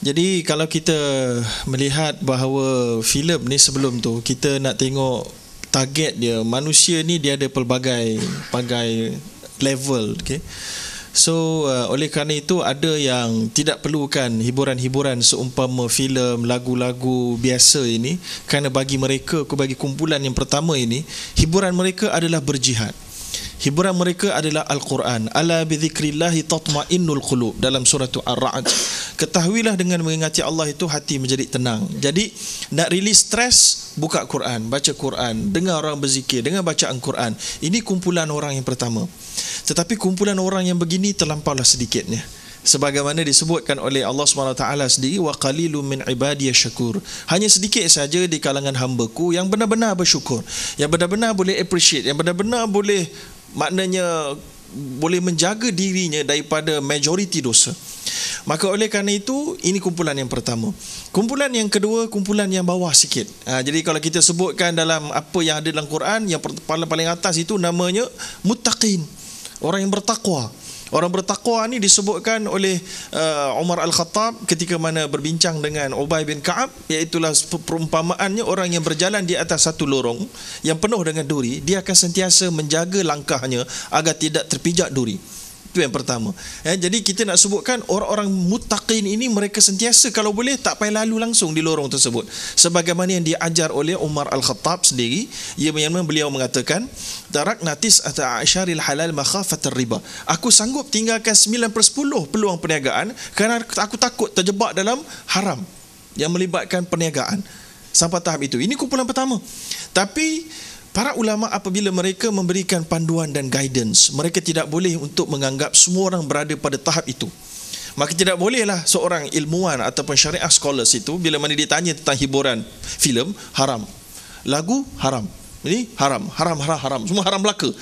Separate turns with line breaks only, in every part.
Jadi kalau kita melihat bahawa filem ni sebelum tu kita nak tengok target dia, manusia ni dia ada pelbagai level, okey. So oleh kerana itu ada yang tidak perlukan hiburan-hiburan seumpama filem, lagu-lagu biasa ini, kerana bagi mereka, bagi kumpulan yang pertama ini, hiburan mereka adalah berjihad. Hiburan mereka adalah Al-Quran. Ala bidzikrillahi tatma'innul qulub, dalam surah Ar-Ra'd. Ketahuilah dengan mengingati Allah itu hati menjadi tenang. Jadi nak release stres, buka Quran, baca Quran, dengar orang berzikir, dengar bacaan Quran. Ini kumpulan orang yang pertama. Tetapi kumpulan orang yang begini terlampaulah sedikitnya. Sebagaimana disebutkan oleh Allah SWT sendiri, wa qalilum min ibadiyasy syakur. Hanya sedikit saja di kalangan hamba-Ku yang benar-benar bersyukur, yang benar-benar boleh appreciate, yang benar-benar boleh, maknanya boleh menjaga dirinya daripada majoriti dosa. Maka oleh kerana itu, ini kumpulan yang pertama. Kumpulan yang kedua, kumpulan yang bawah sikit. Jadi kalau kita sebutkan dalam apa yang ada dalam Quran, yang paling atas itu namanya muttaqin, orang yang bertakwa. Orang bertakwa ni disebutkan oleh Umar Al-Khattab ketika mana berbincang dengan Ubay bin Ka'ab, iaitulah perumpamaannya orang yang berjalan di atas satu lorong yang penuh dengan duri, dia akan sentiasa menjaga langkahnya agar tidak terpijak duri. Itu yang pertama. Jadi kita nak sebutkan orang-orang muttaqin ini, mereka sentiasa kalau boleh tak payah lalu langsung di lorong tersebut, sebagaimana yang diajar oleh Umar Al-Khattab sendiri. Beliau mengatakan, tarakna tis'ata asyaril halal makhafatar riba. Aku sanggup tinggalkan 9/10 peluang perniagaan kerana aku takut terjebak dalam haram yang melibatkan perniagaan. Sampai tahap itu. Ini kumpulan pertama. Tapi para ulama apabila mereka memberikan panduan dan guidance, mereka tidak boleh untuk menganggap semua orang berada pada tahap itu. Maka tidak bolehlah seorang ilmuwan ataupun syariah scholars itu, bila mana ditanya tentang hiburan, filem haram, lagu haram, ini haram, semua haram belaka.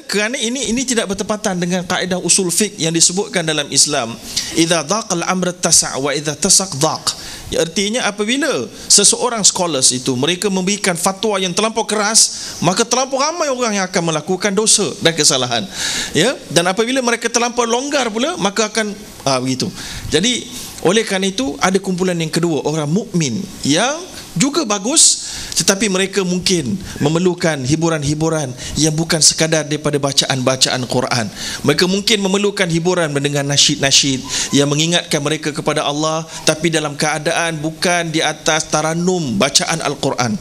Kerana ini tidak bertepatan dengan kaedah usul fiqh yang disebutkan dalam Islam, idza dhaqal amr tasa' wa idza tasaq dhaq. Artinya apabila seseorang scholars itu mereka memberikan fatwa yang terlampau keras, maka terlampau ramai orang yang akan melakukan dosa dan kesalahan. Dan apabila mereka terlampau longgar pula, maka akan begitu. Jadi oleh kerana itu ada kumpulan yang kedua, orang mukmin yang juga bagus, tetapi mereka mungkin memerlukan hiburan-hiburan yang bukan sekadar daripada bacaan-bacaan Quran. Mereka mungkin memerlukan hiburan mendengar nasyid-nasyid yang mengingatkan mereka kepada Allah, tapi dalam keadaan bukan di atas taranum bacaan Al-Quran.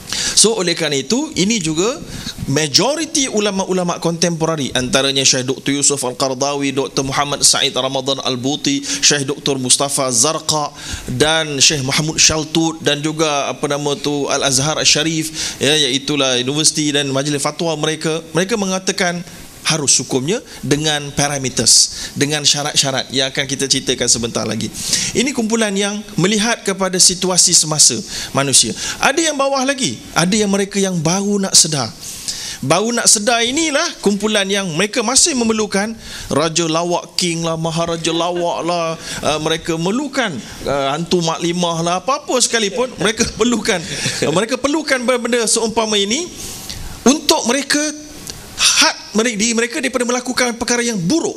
So oleh kerana itu, ini juga majoriti ulama-ulama kontemporari, antaranya Syekh Dr. Yusuf Al-Qardawi, Dr. Muhammad Said Ramadan Al-Buti, Syekh Dr. Mustafa Zarqa dan Syekh Mahmud Shaltut, dan juga Al-Azhar Al-Sharif, iaitulah universiti dan majlis fatwa mereka mengatakan harus hukumnya dengan parameters, dengan syarat-syarat yang akan kita ceritakan sebentar lagi. Ini kumpulan yang melihat kepada situasi semasa manusia. Ada yang bawah lagi, ada yang mereka yang baru nak sedar. Baru nak sedar inilah kumpulan yang mereka masih memerlukan Raja Lawak King lah, Maharaja Lawak lah, mereka memerlukan hantu maklimah lah, apa-apa sekalipun mereka perlukan benda-benda seumpama ini untuk mereka diri mereka daripada melakukan perkara yang buruk.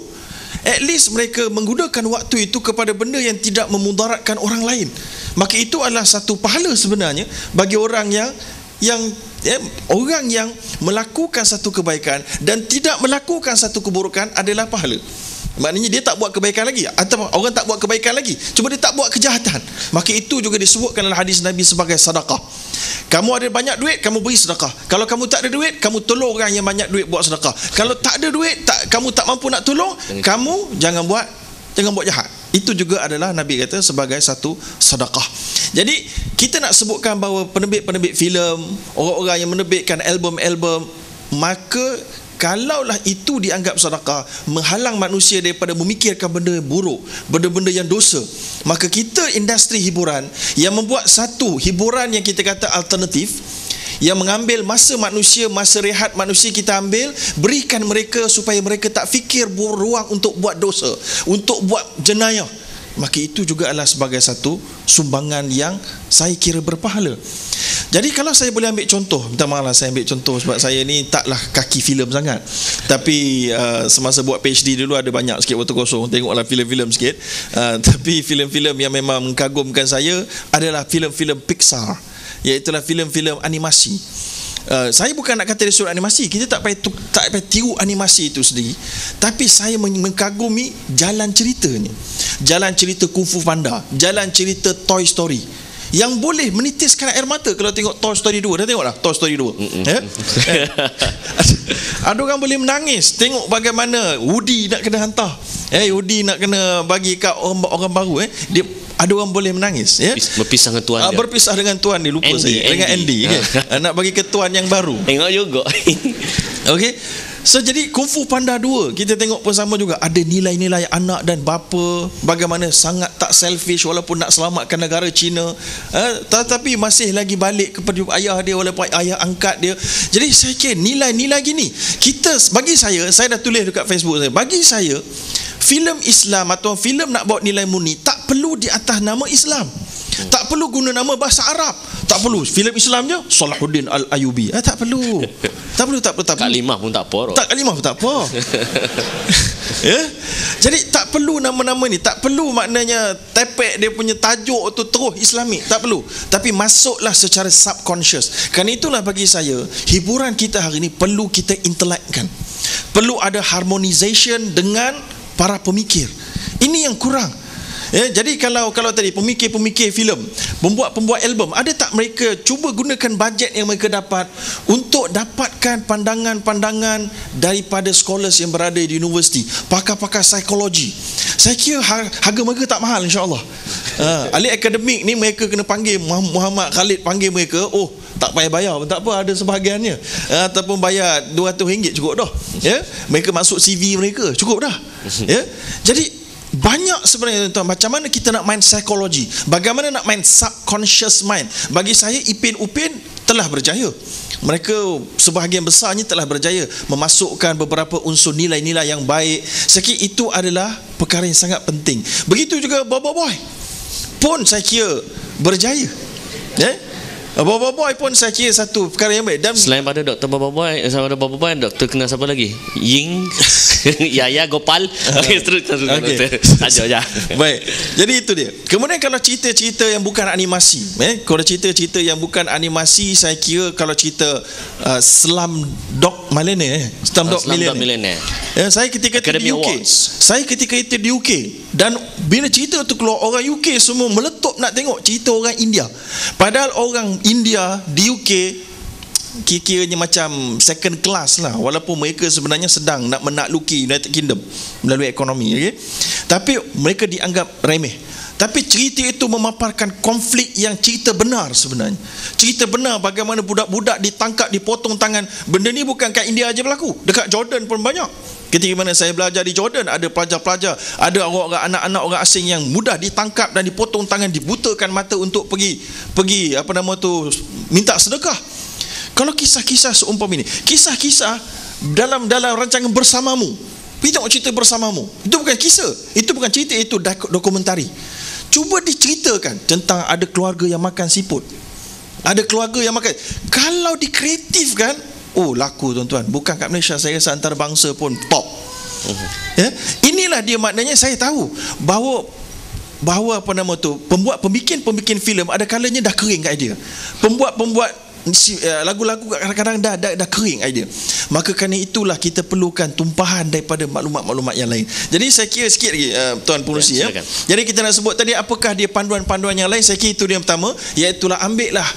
At least mereka menggunakan waktu itu kepada benda yang tidak memudaratkan orang lain. Maka itu adalah satu pahala sebenarnya bagi orang orang yang melakukan satu kebaikan dan tidak melakukan satu keburukan adalah pahala. Maknanya dia tak buat kebaikan lagi, atau orang tak buat kebaikan lagi, cuma dia tak buat kejahatan. Maka itu juga disebutkan dalam hadis Nabi sebagai sedekah. Kamu ada banyak duit, kamu beri sedekah. Kalau kamu tak ada duit, kamu tolong orang yang banyak duit buat sedekah. Kalau tak ada duit, kamu tak mampu nak tolong, kamu jangan buat jahat. Itu juga adalah Nabi kata sebagai satu sedekah. Jadi kita nak sebutkan bahawa penerbit-penerbit filem, orang-orang yang menerbitkan album-album, maka kalaulah itu dianggap sedekah, menghalang manusia daripada memikirkan benda buruk, benda-benda yang dosa, maka kita industri hiburan yang membuat satu hiburan yang kita kata alternatif, yang mengambil masa manusia, masa rehat manusia kita ambil, berikan mereka supaya mereka tak fikir ruang untuk buat dosa, untuk buat jenayah, maka itu juga adalah sebagai satu sumbangan yang saya kira berpahala. Jadi kalau saya boleh ambil contoh, minta maaf lah saya ambil contoh sebab saya ni taklah kaki filem sangat. Tapi semasa buat PhD dulu ada banyak sikit waktu kosong, tengoklah filem-filem sikit. Tapi filem-filem yang memang mengagumkan saya adalah filem-filem Pixar, iaitulah filem-filem animasi. Saya bukan nak kata dia suruh animasi, kita tak payah tiru animasi itu sendiri, tapi saya mengagumi jalan ceritanya, jalan cerita Kung Fu Panda, jalan cerita Toy Story, yang boleh menitiskan air mata kalau tengok Toy Story 2. Dah tengoklah Toy Story 2? Ada orang boleh menangis tengok bagaimana Woody nak kena hantar, Woody nak kena bagi kat orang baru, dia ada orang boleh menangis,
berpisah dengan tuan dia.
Berpisah dengan tuan dia, lupa saya dengan Andy, nak bagi ke tuan yang baru.
Tengok juga.
Okey. So jadi Kung Fu Panda 2 kita tengok pun sama juga, ada nilai-nilai anak dan bapa, bagaimana sangat tak selfish walaupun nak selamatkan negara China, tetapi masih lagi balik kepada ayah dia walaupun ayah angkat dia. Jadi saya kira nilai-nilai gini, bagi saya dah tulis dekat Facebook saya, bagi saya filem Islam atau filem nak bawa nilai murni tak perlu di atas nama Islam, tak perlu guna nama bahasa Arab, tak perlu filem Islam je Salahuddin Al-Ayyubi, tak perlu. Tak perlu.
Kalimah pun tak apa.
Kalimah pun tak apa. Jadi tak perlu nama-nama ni, tak perlu maknanya tepek dia punya tajuk tu terus Islamik, tak perlu. Tapi masuklah secara subconscious. Kerana itulah bagi saya hiburan kita hari ni perlu kita intellectkan. Perlu ada harmonization dengan para pemikir. Ini yang kurang. Jadi kalau tadi pemikir filem, pembuat album, ada tak mereka cuba gunakan bajet yang mereka dapat untuk dapatkan pandangan-pandangan daripada scholars yang berada di universiti, pakar-pakar psikologi. Saya kira harga mereka tak mahal, insya-Allah. Ahli akademik ni mereka kena panggil Muhammad Khalid, panggil mereka, tak payah bayar pun tak apa, ada sebahagiannya, ataupun bayar RM200 cukup dah. Mereka masuk CV mereka, cukup dah. Jadi banyak sebenarnya tuan, macam mana kita nak main psikologi, bagaimana nak main subconscious mind. Bagi saya Ipin Upin telah berjaya. Mereka sebahagian besarnya telah berjaya memasukkan beberapa unsur nilai-nilai yang baik. Saya kira itu adalah perkara yang sangat penting. Begitu juga Bobo Boy pun saya kira berjaya. Bobo Boy pun saya kira satu perkara yang baik. Dan
selain pada Dr. Bobo Boy, doktor kenal siapa lagi? Ying Yaya Gopal. Terus saja je.
Baik. Jadi itu dia. Kemudian kalau cerita-cerita yang bukan animasi, kalau cerita-cerita yang bukan animasi, saya kira kalau cerita Slumdog Millionaire, Slumdog Millionaire. Saya ketika itu di UK. Saya ketika itu di UK, dan bila cerita tu keluar, orang UK semua meletup nak tengok cerita orang India. Padahal orang India di UK kira-kiranya macam second class lah, walaupun mereka sebenarnya sedang nak menakluki United Kingdom melalui ekonomi, tapi mereka dianggap remeh. Tapi cerita itu memaparkan konflik yang cerita benar sebenarnya. Cerita benar bagaimana budak-budak ditangkap, dipotong tangan. Benda ni bukan kat India aja berlaku, dekat Jordan pun banyak. Ketika mana saya belajar di Jordan, ada pelajar-pelajar, ada orang-orang, anak-anak orang asing yang mudah ditangkap dan dipotong tangan, dibutakan mata untuk pergi minta sedekah. Kalau kisah-kisah seumpama ini, kisah-kisah dalam rancangan Bersamamu, kita tengok cerita Bersamamu, itu bukan kisah, itu bukan cerita, itu dokumentari. Cuba diceritakan tentang ada keluarga yang makan siput, ada keluarga yang makan. Kalau dikreatifkan, laku tuan-tuan. Bukan kat Malaysia, saya rasa antarabangsa pun top. Inilah dia maknanya saya tahu bahawa pembikin filem ada kalanya dah kering kat idea. Pembuat lagu-lagu kadang-kadang dah kering idea. Maka kerana itulah kita perlukan tumpahan daripada maklumat-maklumat yang lain. Jadi saya kira sikit lagi Tuan Pengerusi, Jadi kita nak sebut tadi apakah dia panduan-panduan yang lain. Saya kira itu dia yang pertama, iaitu ambillah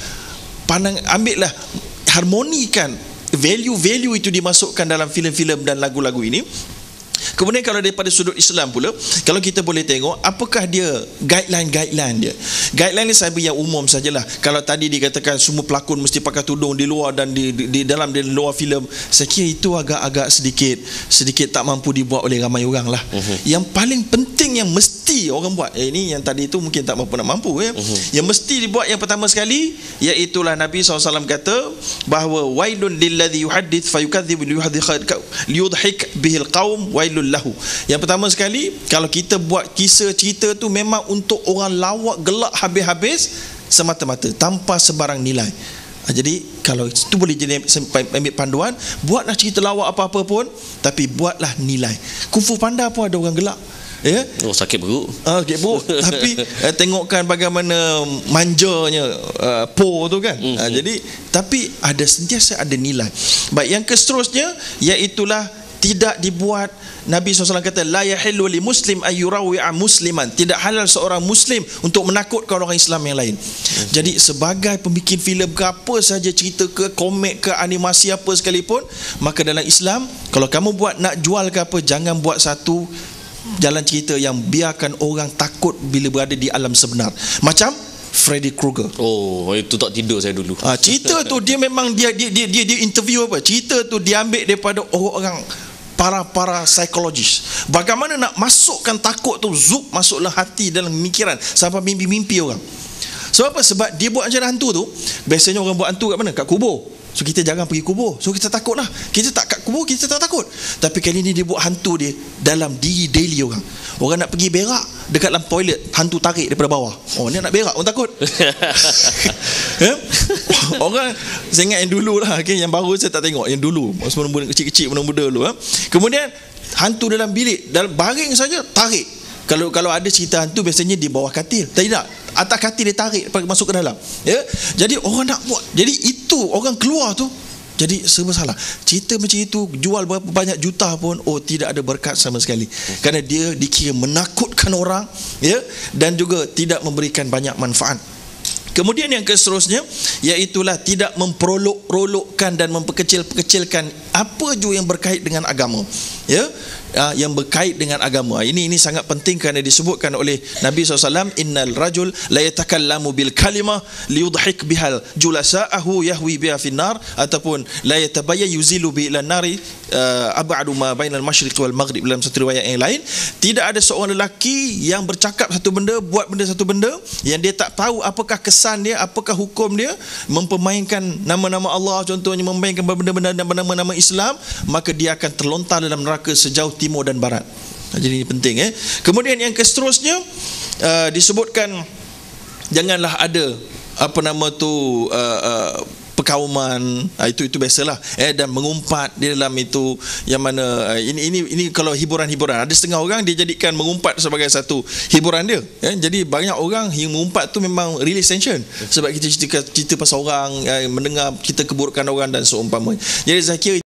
harmonikan value-value itu dimasukkan dalam filem-filem dan lagu-lagu ini. Kemudian kalau daripada sudut Islam pula, kalau kita boleh tengok apakah dia guideline dia. Guideline ni saya beri yang umum sajalah. Kalau tadi dikatakan semua pelakon mesti pakai tudung di luar dan di dalam luar filem, saya kira itu agak-agak sedikit tak mampu dibuat oleh ramai orang lah. Yang paling penting yang mesti orang buat, ini yang tadi itu mungkin tak mampu yang mesti dibuat yang pertama sekali, iaitulah Nabi SAW kata bahawa wailun lilladhi yuhaddith fayukadzib liyudhik bihil qaum wailul lahu. Yang pertama sekali, kalau kita buat kisah cerita tu memang untuk orang lawak gelak habis-habis semata-mata, tanpa sebarang nilai. Jadi kalau itu boleh jadi ambil panduan, buatlah cerita lawak apa-apa pun, tapi buatlah nilai. Kungfu Panda pun ada orang gelak. Ya.
Oh, sakit perut.
Sakit perut. Tapi tengokkan bagaimana manjanya Po tu kan. Jadi tapi ada sentiasa ada nilai. Baik, yang seterusnya iaitulah tidak dibuat. Nabi SAW kata la yahillu li muslim ayyurawi'a musliman. Tidak halal seorang muslim untuk menakutkan orang Islam yang lain. Jadi sebagai pembikin filem ke apa saja, cerita ke komik ke animasi apa sekalipun, maka dalam Islam kalau kamu buat nak jual ke apa, jangan buat satu jalan cerita yang biarkan orang takut bila berada di alam sebenar. Macam Freddy Krueger.
Oh, itu tak tidur saya dulu.
Cerita tu dia memang dia interview apa? Cerita tu diambil daripada orang para psikologis. Bagaimana nak masukkan takut tu masuklah hati dalam pemikiran sampai mimpi-mimpi orang. Sebab apa? Sebab dia buat macam hantu tu. Biasanya orang buat hantu kat mana? Kat kubur. So kita jangan pergi kubur. So kita takut lah. Kita tak kat kubur, kita tak takut. Tapi kali ni dia buat hantu dia dalam diri daily orang. Orang nak pergi berak dekat dalam toilet, hantu tarik daripada bawah. Oh, ni nak berak, orang takut. Orang, saya ingat yang dulu lah, okay? Yang baru saya tak tengok. Yang dulu, muda kecil-kecil, muda dulu. Kemudian hantu dalam bilik, dalam baring saja tarik. Kalau ada cerita hantu biasanya di bawah katil. Tidak, atas katil dia tarik masuk ke dalam. Ya. Jadi orang nak buat. Jadi itu orang keluar tu. Jadi serba salah. Cerita macam itu jual berapa banyak juta pun tidak ada berkat sama sekali. Kerana dia dikira menakutkan orang, ya, dan juga tidak memberikan banyak manfaat. Kemudian yang seterusnya iaitulah tidak memperolok-olokkan dan memperkecil-kecilkan apa juga yang berkait dengan agama. Ya, yang berkait dengan agama. Ini sangat penting kerana disebutkan oleh Nabi SAW, innal rajul la yatakallamu bil kalimah liyudhik bihal julasa'ahu yahwi biha finnar, ataupun la yatabayya yuzilu bi ila nari ab'adu ma bainal masyriq wal maghrib. Dalam satu riwayat yang lain, tidak ada seorang lelaki yang bercakap satu benda, buat satu benda yang dia tak tahu apakah kesan dia, apakah hukum dia, mempermainkan nama-nama Allah, contohnya memainkan benda-benda nama-nama Islam, maka dia akan terlontar dalam neraka sejauh timur dan barat. Jadi ini penting. Kemudian yang seterusnya disebutkan janganlah ada perkauman, itu biasalah, dan mengumpat di dalam itu, yang mana ini kalau hiburan-hiburan, ada setengah orang dia jadikan mengumpat sebagai satu hiburan dia, jadi banyak orang yang mengumpat tu memang release tension, sebab kita cerita pasal orang, mendengar cerita keburukan orang dan seumpamanya. Jadi saya kira